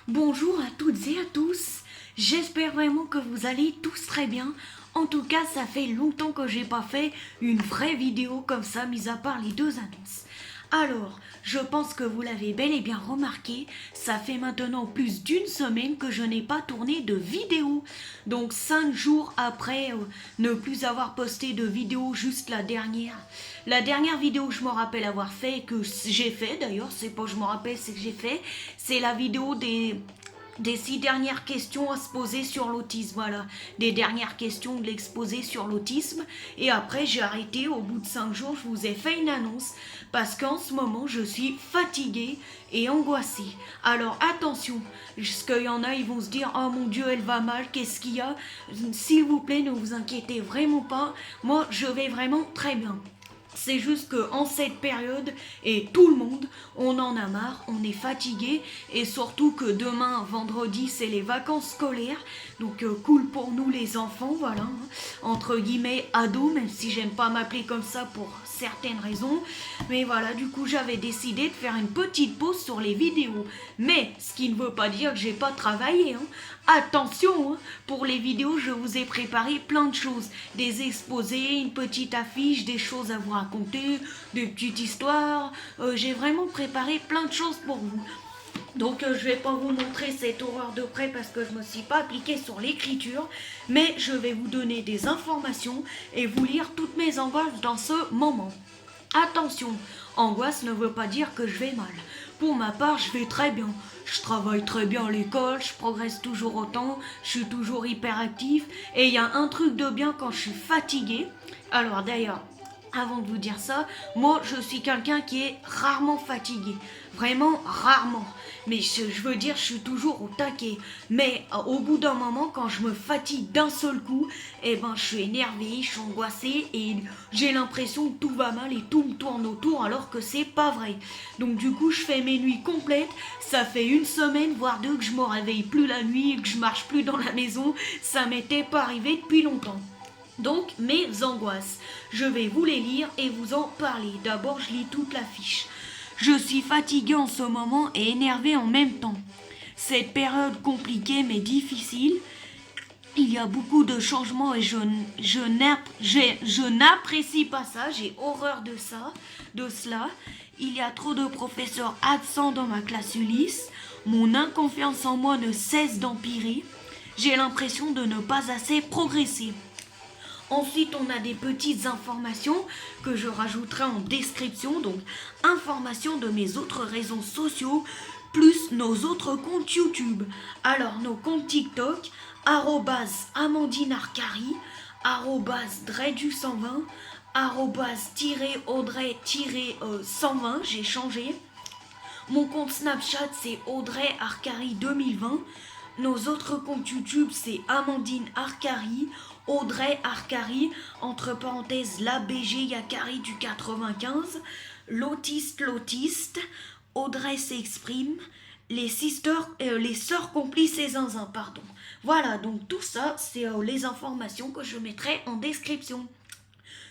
Bonjour à toutes et à tous. J'espère vraiment que vous allez tous très bien. En tout cas, ça fait longtemps que j'ai pas fait une vraie vidéo comme ça, mis à part les deux annonces. Alors, je pense que vous l'avez bel et bien remarqué, ça fait maintenant plus d'une semaine que je n'ai pas tourné de vidéo. Donc 5 jours après ne plus avoir posté de vidéo, juste la dernière. La dernière vidéo que je me rappelle avoir fait, que j'ai fait d'ailleurs, c'est pas je me rappelle, c'est que j'ai fait, c'est la vidéo des 6 dernières questions à se poser sur l'autisme, voilà, des dernières questions de l'exposé sur l'autisme. Et après j'ai arrêté, au bout de 5 jours, je vous ai fait une annonce, parce qu'en ce moment je suis fatiguée et angoissée. Alors attention, parce qu'il y en a, ils vont se dire, oh mon Dieu, elle va mal, qu'est-ce qu'il y a? S'il vous plaît, ne vous inquiétez vraiment pas, moi je vais vraiment très bien. C'est juste qu'en cette période, et tout le monde, on en a marre, on est fatigué, et surtout que demain, vendredi, c'est les vacances scolaires, donc cool pour nous les enfants, voilà, hein, entre guillemets ados, même si j'aime pas m'appeler comme ça pour certaines raisons, mais voilà, du coup j'avais décidé de faire une petite pause sur les vidéos, mais ce qui ne veut pas dire que j'ai pas travaillé, hein. Attention, hein, pour les vidéos, je vous ai préparé plein de choses, des exposés, une petite affiche, des choses à vous raconter, des petites histoires. J'ai vraiment préparé plein de choses pour vous. Donc je vais pas vous montrer cette horreur de près parce que je me suis pas appliquée sur l'écriture, mais je vais vous donner des informations et vous lire toutes mes angoisses dans ce moment. Attention, angoisse ne veut pas dire que je vais mal. Pour ma part, je vais très bien. Je travaille très bien à l'école, je progresse toujours autant, je suis toujours hyperactif. Et il y a un truc de bien quand je suis fatiguée. Alors d'ailleurs, avant de vous dire ça, moi je suis quelqu'un qui est rarement fatigué. Vraiment rarement. Mais je veux dire, je suis toujours au taquet. Mais au bout d'un moment, quand je me fatigue d'un seul coup, eh ben je suis énervée, je suis angoissée et j'ai l'impression que tout va mal et tout me tourne autour alors que c'est pas vrai. Donc du coup, je fais mes nuits complètes. Ça fait une semaine, voire deux, que je me réveille plus la nuit, que je marche plus dans la maison. Ça m'était pas arrivé depuis longtemps. Donc, mes angoisses. Je vais vous les lire et vous en parler. D'abord, je lis toute la fiche. Je suis fatiguée en ce moment et énervée en même temps. Cette période compliquée mais difficile, il y a beaucoup de changements et je n'apprécie pas ça, j'ai horreur de ça, de cela. Il y a trop de professeurs absents dans ma classe Ulysse. Mon inconfiance en moi ne cesse d'empirer. J'ai l'impression de ne pas assez progresser. Ensuite, on a des petites informations que je rajouterai en description. Donc, informations de mes autres réseaux sociaux, plus nos autres comptes YouTube. Alors, nos comptes TikTok, @AmandineArcari, @Dredu120, @Audrey-120, j'ai changé. Mon compte Snapchat, c'est Audrey Arcari 2020. Nos autres comptes YouTube, c'est Amandine Arcari, Audrey Arcari, entre parenthèses la BG Yakari du 95, l'autiste, Audrey s'exprime, les sœurs complices et zinzin, pardon. Voilà, donc tout ça, c'est les informations que je mettrai en description.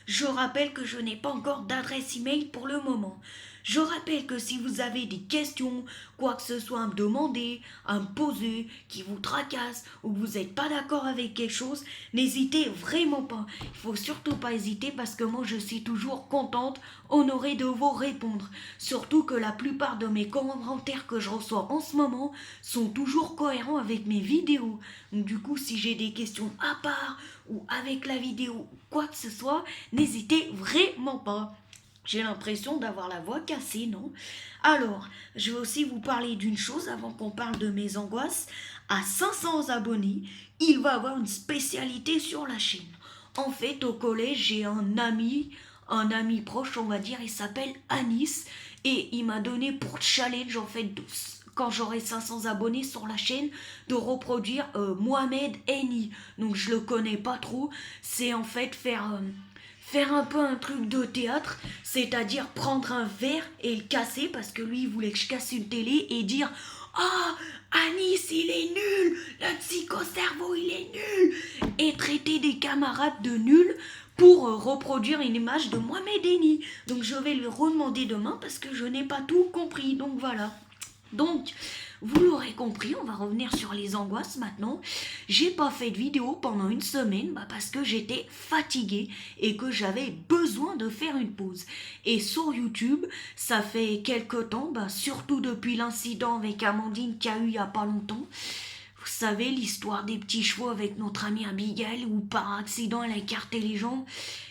Je rappelle que je n'ai pas encore d'adresse email pour le moment. Je rappelle que si vous avez des questions, quoi que ce soit à me demander, à me poser, qui vous tracasse ou que vous n'êtes pas d'accord avec quelque chose, n'hésitez vraiment pas. Il faut surtout pas hésiter parce que moi je suis toujours contente, honorée de vous répondre. Surtout que la plupart de mes commentaires que je reçois en ce moment sont toujours cohérents avec mes vidéos. Donc du coup, si j'ai des questions à part ou avec la vidéo, quoi que ce soit, n'hésitez vraiment pas. J'ai l'impression d'avoir la voix cassée, non? Alors, je vais aussi vous parler d'une chose avant qu'on parle de mes angoisses. À 500 abonnés, il va y avoir une spécialité sur la chaîne. En fait, au collège, j'ai un ami proche, on va dire, il s'appelle Anis. Et il m'a donné pour challenge, en fait, quand j'aurai 500 abonnés sur la chaîne, de reproduire Mohamed Eni. Donc je le connais pas trop. C'est en fait faire un peu un truc de théâtre, c'est-à-dire prendre un verre et le casser, parce que lui il voulait que je casse une télé et dire ah, Anis il est nul, le psychocerveau il est nul, et traiter des camarades de nuls pour reproduire une image de Mohamed Eni. Donc je vais lui redemander demain parce que je n'ai pas tout compris, donc voilà. Donc, vous l'aurez compris, on va revenir sur les angoisses maintenant. J'ai pas fait de vidéo pendant une semaine parce que j'étais fatiguée et que j'avais besoin de faire une pause. Et sur YouTube, ça fait quelque temps, surtout depuis l'incident avec Amandine qu'il y a eu il y a pas longtemps. Vous savez, l'histoire des petits chevaux avec notre amie Abigail où par accident elle a écarté les jambes.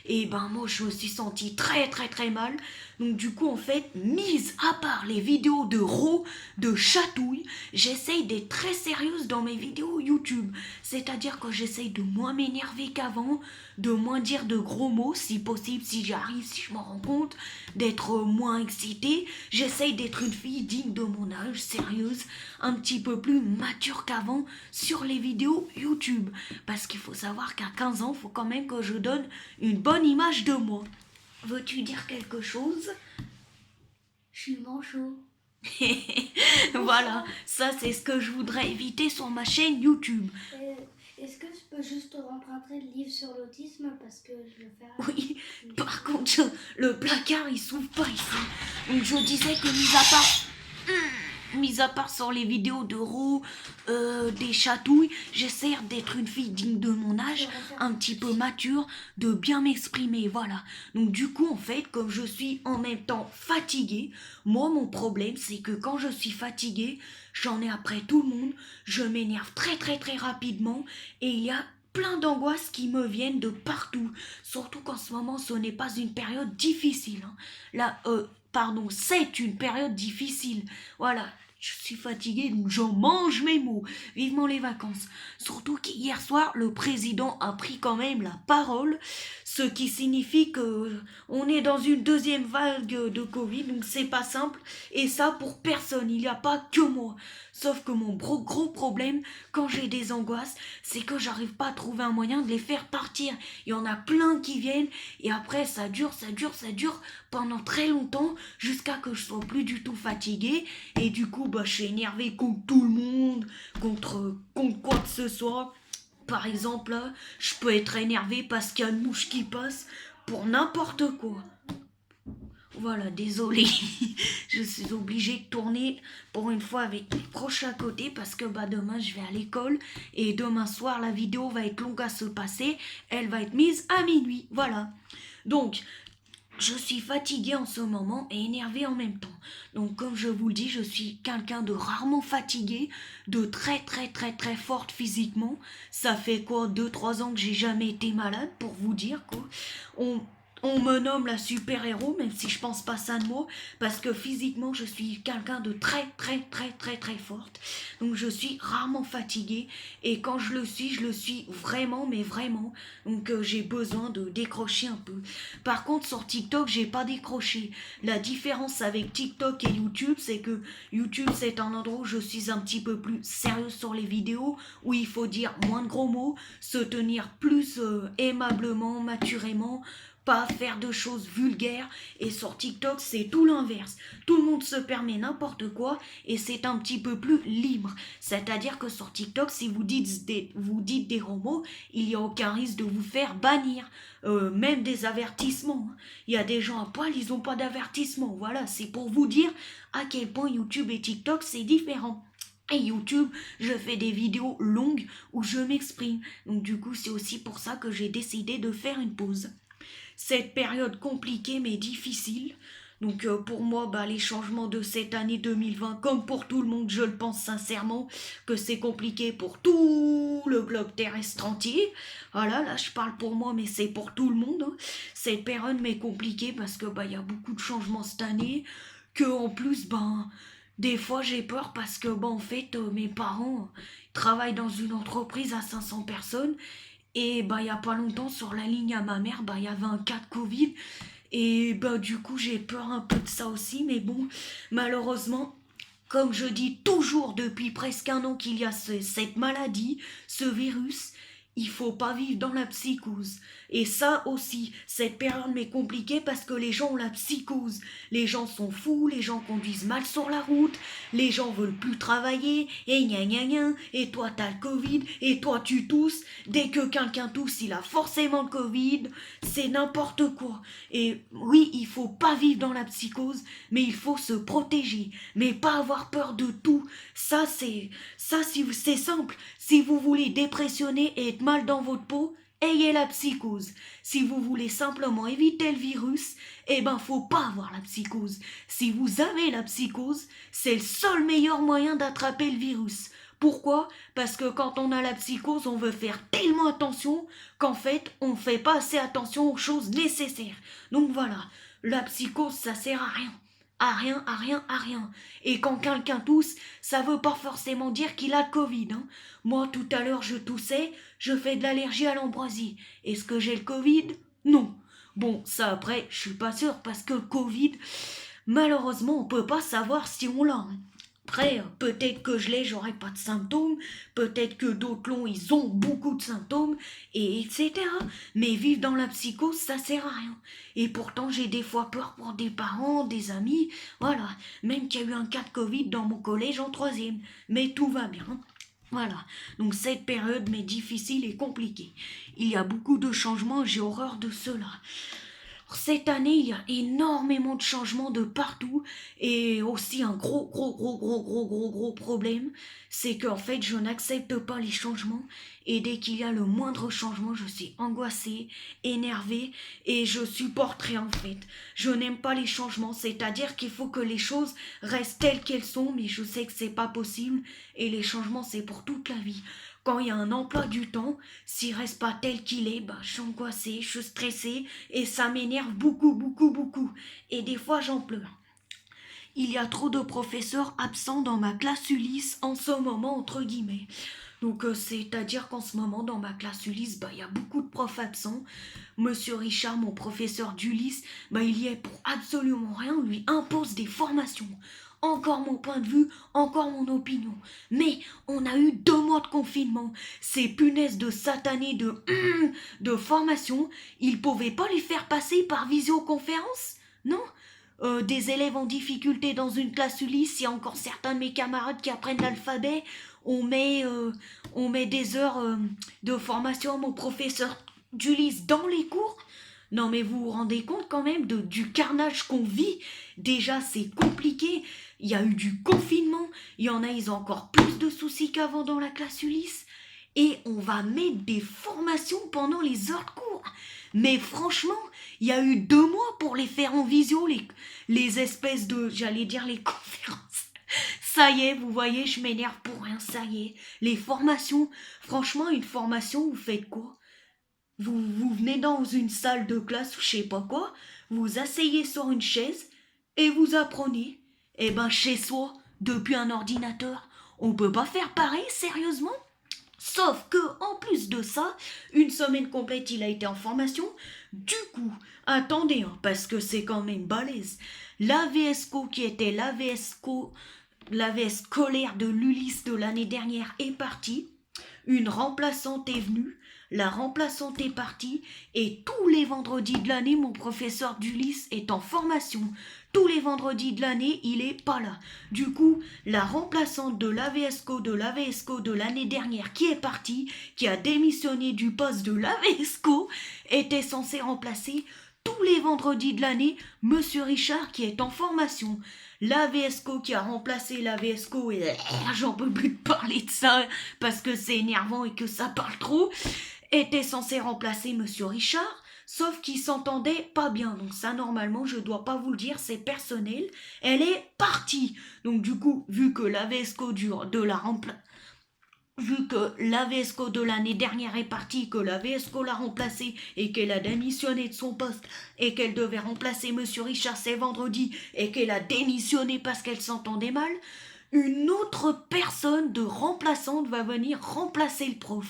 Et moi je me suis sentie très très très mal. Donc du coup en fait, mise à part les vidéos de Ro, de chatouille, j'essaye d'être très sérieuse dans mes vidéos YouTube. C'est-à-dire que j'essaye de moins m'énerver qu'avant, de moins dire de gros mots si possible, si j'arrive, si je m'en rends compte, d'être moins excitée. J'essaye d'être une fille digne de mon âge, sérieuse, un petit peu plus mature qu'avant sur les vidéos YouTube. Parce qu'il faut savoir qu'à 15 ans, il faut quand même que je donne une bonne image de moi. Veux-tu dire quelque chose? Je suis manchot. Voilà, ça c'est ce que je voudrais éviter sur ma chaîne YouTube. Est-ce que je peux juste emprunter le livre sur l'autisme parce que je veux faire... Oui, par contre, le placard il s'ouvre pas ici. Donc je disais que mis à part sur les vidéos de Ro, des chatouilles, j'essaie d'être une fille digne de mon âge, un petit peu mature, de bien m'exprimer, voilà. Donc du coup, en fait, comme je suis en même temps fatiguée, moi, mon problème, c'est que quand je suis fatiguée, j'en ai après tout le monde, je m'énerve très très très rapidement, et il y a plein d'angoisses qui me viennent de partout. Surtout qu'en ce moment, ce n'est pas une période difficile. Hein. Là, c'est une période difficile. Voilà, je suis fatiguée, donc j'en mange mes mots. Vivement les vacances. Surtout qu'hier soir, le président a pris quand même la parole, ce qui signifie que on est dans une deuxième vague de Covid, donc c'est pas simple. Et ça pour personne, il n'y a pas que moi. Sauf que mon gros problème, quand j'ai des angoisses, c'est que j'arrive pas à trouver un moyen de les faire partir. Il y en a plein qui viennent, et après ça dure pendant très longtemps, jusqu'à que je sois plus du tout fatiguée. Et du coup, je suis énervée contre tout le monde, contre quoi que ce soit. Par exemple, là, je peux être énervée parce qu'il y a une mouche qui passe pour n'importe quoi. Voilà, désolée, je suis obligée de tourner pour une fois avec mes proches à côté parce que demain je vais à l'école et demain soir la vidéo va être longue à se passer, elle va être mise à minuit, voilà. Donc, je suis fatiguée en ce moment et énervée en même temps. Donc comme je vous le dis, je suis quelqu'un de rarement fatigué, de très très très très forte physiquement. Ça fait quoi, 2-3 ans que j'ai jamais été malade pour vous dire quoi. On me nomme la super-héros, même si je pense pas ça de moi, parce que physiquement je suis quelqu'un de très très très très très forte. Donc je suis rarement fatiguée et quand je le suis vraiment, mais vraiment. Donc j'ai besoin de décrocher un peu. Par contre sur TikTok j'ai pas décroché. La différence avec TikTok et YouTube, c'est que YouTube c'est un endroit où je suis un petit peu plus sérieuse sur les vidéos, où il faut dire moins de gros mots, se tenir plus aimablement, maturément, pas faire de choses vulgaires. Et sur TikTok c'est tout l'inverse, tout le monde se permet n'importe quoi et c'est un petit peu plus libre. C'est à dire que sur TikTok, si vous dites des gros mots, il n'y a aucun risque de vous faire bannir, même des avertissements. Il y a des gens à poil, ils n'ont pas d'avertissement. Voilà, c'est pour vous dire à quel point YouTube et TikTok c'est différent. Et YouTube, je fais des vidéos longues où je m'exprime. Donc du coup, c'est aussi pour ça que j'ai décidé de faire une pause. Cette période compliquée mais difficile. Donc pour moi, les changements de cette année 2020, comme pour tout le monde, je le pense sincèrement, que c'est compliqué pour tout le globe terrestre entier. Voilà, là je parle pour moi, mais c'est pour tout le monde. Hein. Cette période m'est compliquée parce que y a beaucoup de changements cette année, que en plus, des fois j'ai peur parce que en fait, mes parents travaillent dans une entreprise à 500 personnes. Et il y a pas longtemps, sur la ligne à ma mère, il y avait un cas de Covid. Et du coup, j'ai peur un peu de ça aussi. Mais bon, malheureusement, comme je dis toujours depuis presque un an qu'il y a cette maladie, ce virus, il faut pas vivre dans la psychose. Et ça aussi, cette période m'est compliquée parce que les gens ont la psychose. Les gens sont fous, les gens conduisent mal sur la route, les gens veulent plus travailler, et gna gna gna, et toi t'as le Covid, et toi tu tousses. Dès que quelqu'un tousse, il a forcément le Covid, c'est n'importe quoi. Et oui, il faut pas vivre dans la psychose, mais il faut se protéger, mais pas avoir peur de tout. C'est simple. Si vous voulez dépressionner et être mal dans votre peau, ayez la psychose. Si vous voulez simplement éviter le virus, eh ben faut pas avoir la psychose. Si vous avez la psychose, c'est le seul meilleur moyen d'attraper le virus. Pourquoi? Parce que quand on a la psychose, on veut faire tellement attention qu'en fait, on ne fait pas assez attention aux choses nécessaires. Donc voilà, la psychose, ça sert à rien. À rien, à rien, à rien. Et quand quelqu'un tousse, ça veut pas forcément dire qu'il a le Covid. Hein. Moi, tout à l'heure, je toussais, je fais de l'allergie à l'ambroisie. Est-ce que j'ai le Covid? Non. Bon, ça après, je suis pas sûre parce que le Covid, malheureusement, on peut pas savoir si on l'a. Hein. Après, peut-être que je l'ai, j'aurai pas de symptômes, peut-être que d'autres l'ont, ils ont beaucoup de symptômes, et etc. Mais vivre dans la psychose, ça sert à rien. Et pourtant, j'ai des fois peur pour des parents, des amis, voilà. Même qu'il y a eu un cas de Covid dans mon collège en 3e. Mais tout va bien. Voilà, donc cette période m'est difficile et compliquée. Il y a beaucoup de changements, j'ai horreur de cela. Cette année, il y a énormément de changements de partout et aussi un gros problème, c'est qu'en fait, je n'accepte pas les changements et dès qu'il y a le moindre changement, je suis angoissée, énervée et je supporte rien en fait. Je n'aime pas les changements, c'est-à-dire qu'il faut que les choses restent telles qu'elles sont, mais je sais que c'est pas possible et les changements, c'est pour toute la vie. Quand il y a un emploi du temps, s'il reste pas tel qu'il est, je suis angoissée, je suis stressée et ça m'énerve beaucoup. Et des fois, j'en pleure. Il y a trop de professeurs absents dans ma classe Ulysse en ce moment, entre guillemets. Donc, c'est-à-dire qu'en ce moment, dans ma classe Ulysse, il y a beaucoup de profs absents. Monsieur Richard, mon professeur d'Ulysse, il y est pour absolument rien. On lui impose des formations. Encore mon point de vue, encore mon opinion. Mais on a eu 2 mois de confinement. Ces punaises de satanées de formation, ils pouvaient pas les faire passer par visioconférence? Non? Des élèves en difficulté dans une classe Ulysse, il y a encore certains de mes camarades qui apprennent l'alphabet, on met des heures de formation à mon professeur d'Ulysse dans les cours. Non mais vous vous rendez compte quand même du carnage qu'on vit? Déjà c'est compliqué, il y a eu du confinement, il y en a, ils ont encore plus de soucis qu'avant dans la classe Ulysse. Et on va mettre des formations pendant les heures de cours. Mais franchement, il y a eu 2 mois pour les faire en visio, les espèces de, j'allais dire les conférences. Ça y est, vous voyez, je m'énerve pour rien, ça y est. Les formations, franchement, une formation, vous faites quoi? Vous venez dans une salle de classe ou je sais pas quoi, vous asseyez sur une chaise et vous apprenez. Eh ben chez soi, depuis un ordinateur, on peut pas faire pareil, sérieusement? Sauf que, en plus de ça, une semaine complète, il a été en formation. Du coup, attendez, parce que c'est quand même balèze. L'AVSCO, qui était l'AVSCO scolaire de l'Ulysse de l'année dernière, est partie. Une remplaçante est venue. La remplaçante est partie. Et tous les vendredis de l'année, mon professeur d'Ulysse est en formation. Tous les vendredis de l'année, il est pas là. Du coup, la remplaçante de l'AVSCO de l'année dernière qui est partie, qui a démissionné du poste de l'AVSCO, était censée remplacer tous les vendredis de l'année Monsieur Richard qui est en formation. L'AVSCO qui a remplacé l'AVSCO, et j'en peux plus de parler de ça parce que c'est énervant et que ça parle trop, était censé remplacer Monsieur Richard. Sauf qu'ils s'entendaient pas bien. Donc ça, normalement, je dois pas vous le dire, c'est personnel. Elle est partie. Donc du coup, vu que l'AVSCO de l'année dernière est partie, que la VSCO l'a remplacée et qu'elle a démissionné de son poste et qu'elle devait remplacer Monsieur Richard ce vendredi et qu'elle a démissionné parce qu'elle s'entendait mal, une autre personne de remplaçante va venir remplacer le prof.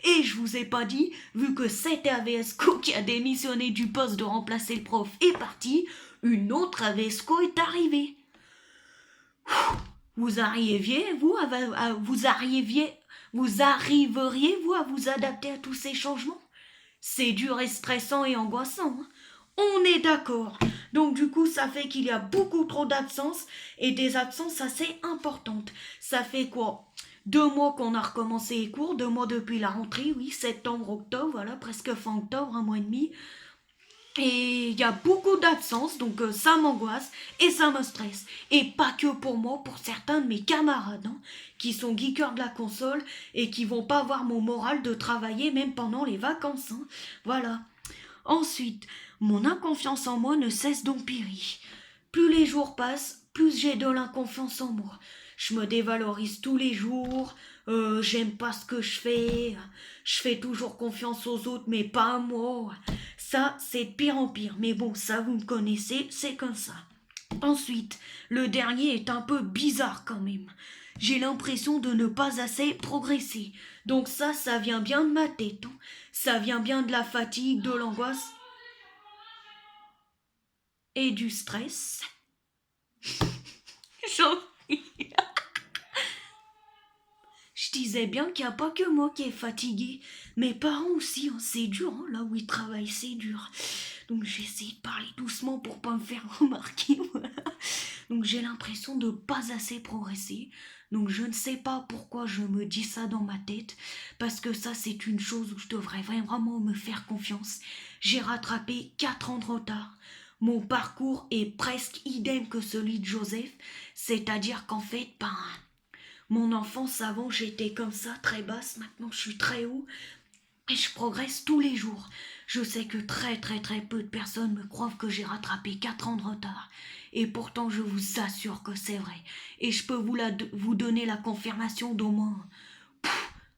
Et je vous ai pas dit, vu que c'était AVSCO qui a démissionné du poste de remplacer le prof est parti, une autre AVSCO est arrivée. Vous arriviez Vous arriveriez-vous à vous adapter à tous ces changements? C'est dur et stressant et angoissant, hein. On est d'accord. Donc du coup, ça fait qu'il y a beaucoup trop d'absences et des absences assez importantes. Ça fait quoi? 2 mois qu'on a recommencé les cours, 2 mois depuis la rentrée, oui, septembre, octobre, voilà, presque fin octobre, 1 mois et demi. Et il y a beaucoup d'absences, donc ça m'angoisse et ça me stresse. Et pas que pour moi, pour certains de mes camarades, hein, qui sont geekers de la console et qui vont pas avoir mon moral de travailler même pendant les vacances, hein. Voilà. Ensuite, mon inconfiance en moi ne cesse d'empirer. Plus les jours passent, plus j'ai de l'inconfiance en moi. Je me dévalorise tous les jours, j'aime pas ce que je fais toujours confiance aux autres mais pas à moi. Ça, c'est de pire en pire, mais bon, ça vous me connaissez, c'est comme ça. Ensuite, le dernier est un peu bizarre quand même. J'ai l'impression de ne pas assez progresser. Donc ça vient bien de ma tête, hein. Ça vient bien de la fatigue, de l'angoisse et du stress. J'en- Je disais bien qu'il n'y a pas que moi qui est fatigué. Mes parents aussi, hein, c'est dur, hein, là où ils travaillent, c'est dur. Donc j'essaie de parler doucement pour pas me faire remarquer. Voilà. Donc j'ai l'impression de pas assez progresser. Donc je ne sais pas pourquoi je me dis ça dans ma tête. Parce que ça, c'est une chose où je devrais vraiment me faire confiance. J'ai rattrapé 4 ans de retard. Mon parcours est presque idem que celui de Joseph. C'est-à-dire qu'en fait, mon enfance avant, j'étais comme ça, très basse. Maintenant, je suis très haut. Et je progresse tous les jours. Je sais que très peu de personnes me croient que j'ai rattrapé 4 ans de retard. Et pourtant, je vous assure que c'est vrai. Et je peux vous donner la confirmation d'au moins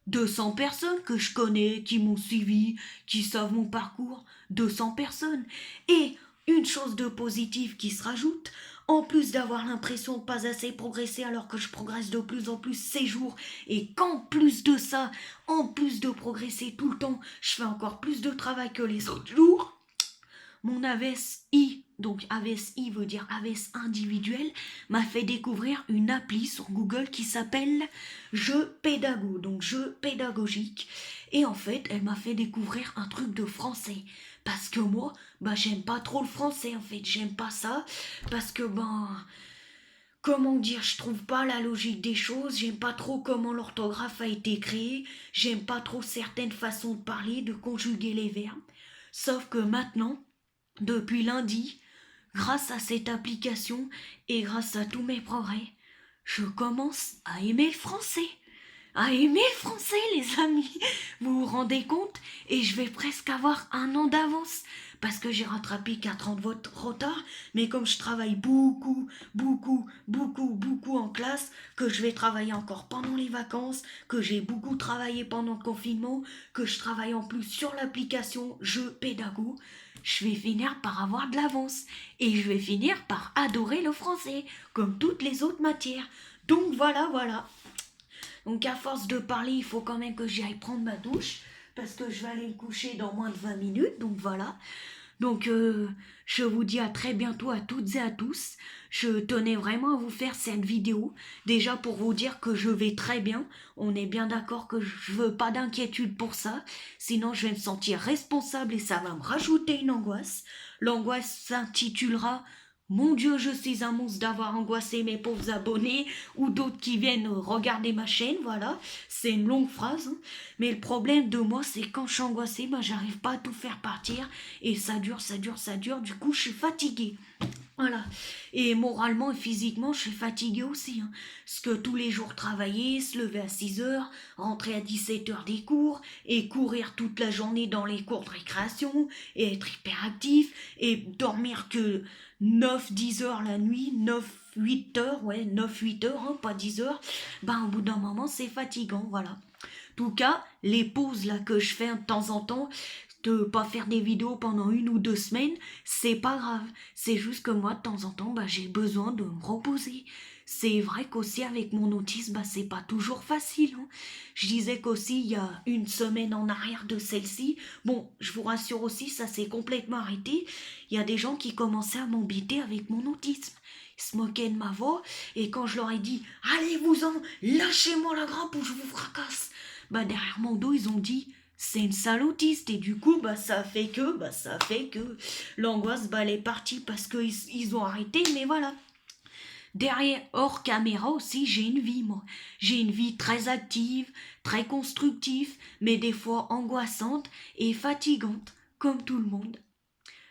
200 personnes que je connais, qui m'ont suivi, qui savent mon parcours. 200 personnes. Et une chose de positive qui se rajoute, en plus d'avoir l'impression de pas assez progresser alors que je progresse de plus en plus ces jours, et qu'en plus de ça, en plus de progresser tout le temps, je fais encore plus de travail que les autres jours, mon AVSI, donc AVSI veut dire AVS individuel, m'a fait découvrir une appli sur Google qui s'appelle Jeux Pédago, donc Jeux pédagogiques. Et en fait, elle m'a fait découvrir un truc de français. Parce que moi, j'aime pas trop le français en fait, j'aime pas ça. Parce que comment dire, je trouve pas la logique des choses, j'aime pas trop comment l'orthographe a été créée, j'aime pas trop certaines façons de parler, de conjuguer les verbes. Sauf que maintenant, depuis lundi, grâce à cette application et grâce à tous mes progrès, je commence à aimer le français. À aimer le français, les amis. Vous vous rendez compte? Et je vais presque avoir 1 an d'avance. Parce que j'ai rattrapé 4 ans de votre retard. Mais comme je travaille beaucoup en classe, que je vais travailler encore pendant les vacances, que j'ai beaucoup travaillé pendant le confinement, que je travaille en plus sur l'application Jeux Pédago, je vais finir par avoir de l'avance. Et je vais finir par adorer le français, comme toutes les autres matières. Donc voilà. Donc à force de parler, il faut quand même que j'aille prendre ma douche, parce que je vais aller me coucher dans moins de 20 minutes, donc voilà. Donc je vous dis à très bientôt à toutes et à tous. Je tenais vraiment à vous faire cette vidéo, déjà pour vous dire que je vais très bien. On est bien d'accord que je veux pas d'inquiétude pour ça, sinon je vais me sentir responsable et ça va me rajouter une angoisse. L'angoisse s'intitulera Mon Dieu, je suis un monstre d'avoir angoissé mes pauvres abonnés ou d'autres qui viennent regarder ma chaîne, voilà. C'est une longue phrase, hein. Mais le problème de moi, c'est quand je suis angoissée, j'arrive pas à tout faire partir et ça dure. Du coup, je suis fatiguée. Voilà. Et moralement et physiquement, je suis fatiguée aussi, hein. Parce que tous les jours travailler, se lever à 6 heures, rentrer à 17 heures des cours, et courir toute la journée dans les cours de récréation, et être hyperactif, et dormir que 9-10 heures la nuit, 9-8 heures, ouais, 9-8 heures, hein, pas 10 heures, au bout d'un moment, c'est fatigant, voilà. En tout cas, les pauses là que je fais de temps en temps, de pas faire des vidéos pendant 1 ou 2 semaines, c'est pas grave. C'est juste que moi, de temps en temps, j'ai besoin de me reposer. C'est vrai qu'aussi avec mon autisme, c'est pas toujours facile, hein. Je disais qu'aussi, il y a 1 semaine en arrière de celle-ci, bon, je vous rassure aussi, ça s'est complètement arrêté. Il y a des gens qui commençaient à m'embêter avec mon autisme. Ils se moquaient de ma voix. Et quand je leur ai dit « Allez-vous-en, lâchez-moi la grappe ou je vous fracasse !» derrière mon dos, ils ont dit « C'est une sale autiste !» Et du coup, ça fait que l'angoisse, elle est partie parce qu'ils ont arrêté. Mais voilà. Derrière, hors caméra aussi, j'ai une vie, moi. J'ai une vie très active, très constructive, mais des fois angoissante et fatigante, comme tout le monde.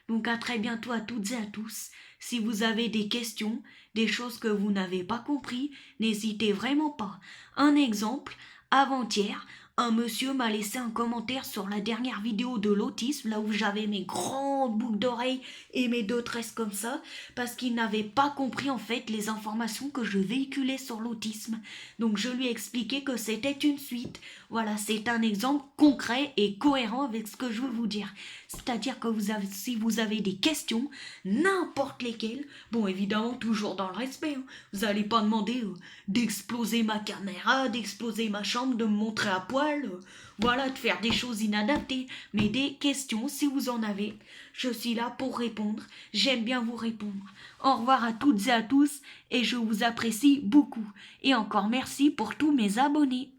Donc à très bientôt à toutes et à tous. Si vous avez des questions, des choses que vous n'avez pas compris, n'hésitez vraiment pas. Un exemple, avant-hier, un monsieur m'a laissé un commentaire sur la dernière vidéo de l'autisme, là où j'avais mes grandes boucles d'oreilles et mes deux tresses comme ça, parce qu'il n'avait pas compris en fait les informations que je véhiculais sur l'autisme. Donc je lui ai expliqué que c'était une suite. Voilà, c'est un exemple concret et cohérent avec ce que je veux vous dire. C'est-à-dire que si vous avez des questions, n'importe lesquelles, bon évidemment toujours dans le respect, vous n'allez pas demander d'exploser ma caméra, d'exploser ma chambre, de me montrer à poil, voilà, de faire des choses inadaptées, mais des questions si vous en avez, je suis là pour répondre, j'aime bien vous répondre. Au revoir à toutes et à tous et je vous apprécie beaucoup. Et encore merci pour tous mes abonnés.